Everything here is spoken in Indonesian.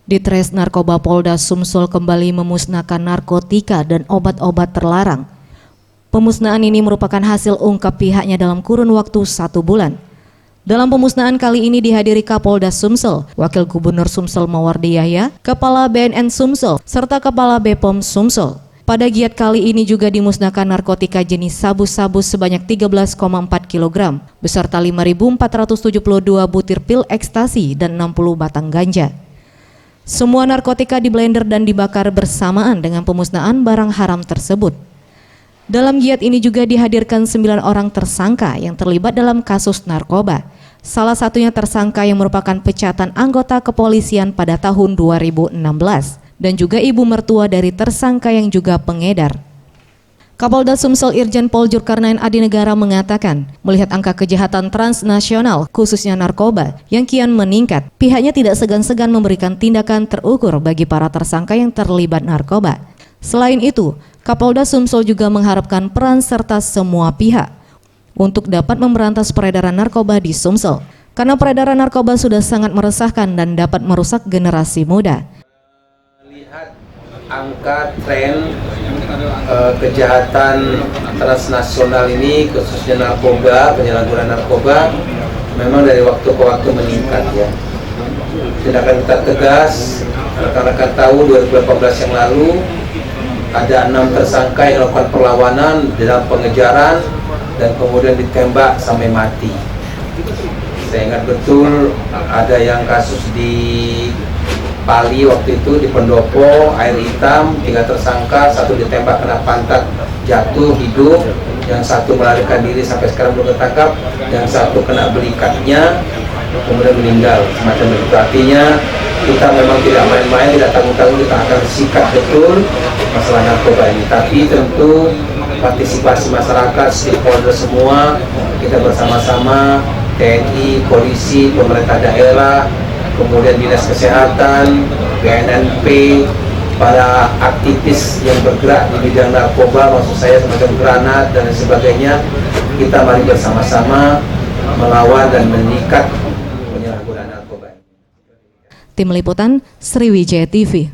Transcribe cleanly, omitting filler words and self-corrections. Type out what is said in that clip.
Ditres Narkoba Polda Sumsel kembali memusnahkan narkotika dan obat-obat terlarang. Pemusnahan ini merupakan hasil ungkap pihaknya dalam kurun waktu 1 bulan. Dalam pemusnahan kali ini dihadiri Kapolda Sumsel, Wakil Gubernur Sumsel Mawardi Yahya, Kepala BNN Sumsel, serta Kepala BPOM Sumsel. Pada giat kali ini juga dimusnahkan narkotika jenis sabu-sabu sebanyak 13,4 kg, beserta 5.472 butir pil ekstasi dan 60 batang ganja. Semua narkotika diblender dan dibakar bersamaan dengan pemusnahan barang haram tersebut. Dalam giat ini juga dihadirkan 9 orang tersangka yang terlibat dalam kasus narkoba. Salah satunya tersangka yang merupakan pecatan anggota kepolisian pada tahun 2016 dan juga ibu mertua dari tersangka yang juga pengedar. Kapolda Sumsel Irjen Pol Julkarnain Adinegara mengatakan, melihat angka kejahatan transnasional khususnya narkoba yang kian meningkat, pihaknya tidak segan-segan memberikan tindakan terukur bagi para tersangka yang terlibat narkoba. Selain itu, Kapolda Sumsel juga mengharapkan peran serta semua pihak untuk dapat memberantas peredaran narkoba di Sumsel, karena peredaran narkoba sudah sangat meresahkan dan dapat merusak generasi muda. Lihat angka tren kejahatan transnasional ini, khususnya narkoba, penyalahgunaan narkoba, memang dari waktu ke waktu meningkat ya. Tindakan kita tegas, rekan-rekan tahu 2018 yang lalu ada 6 tersangka yang melakukan perlawanan dalam pengejaran dan kemudian ditembak sampai mati. Saya ingat betul ada yang kasus di Pali waktu itu di Pendopo, air hitam, 3 tersangka, 1 ditembak kena pantat jatuh hidup, yang 1 melarikan diri sampai sekarang belum tertangkap, yang 1 kena belikatnya kemudian meninggal semacam itu. Artinya kita memang tidak main-main, tidak tanggung-tanggung, kita akan sikat betul masalah narkoba ini. Tapi tentu partisipasi masyarakat, stakeholder semua, kita bersama-sama, TNI, polisi, pemerintah daerah, kemudian dinas kesehatan, BNNP, para aktivis yang bergerak di bidang narkoba, maksud saya semacam granat dan sebagainya, kita mari bersama-sama melawan dan menyikat penyalahgunaan narkoba. Tim Liputan Sriwijaya TV.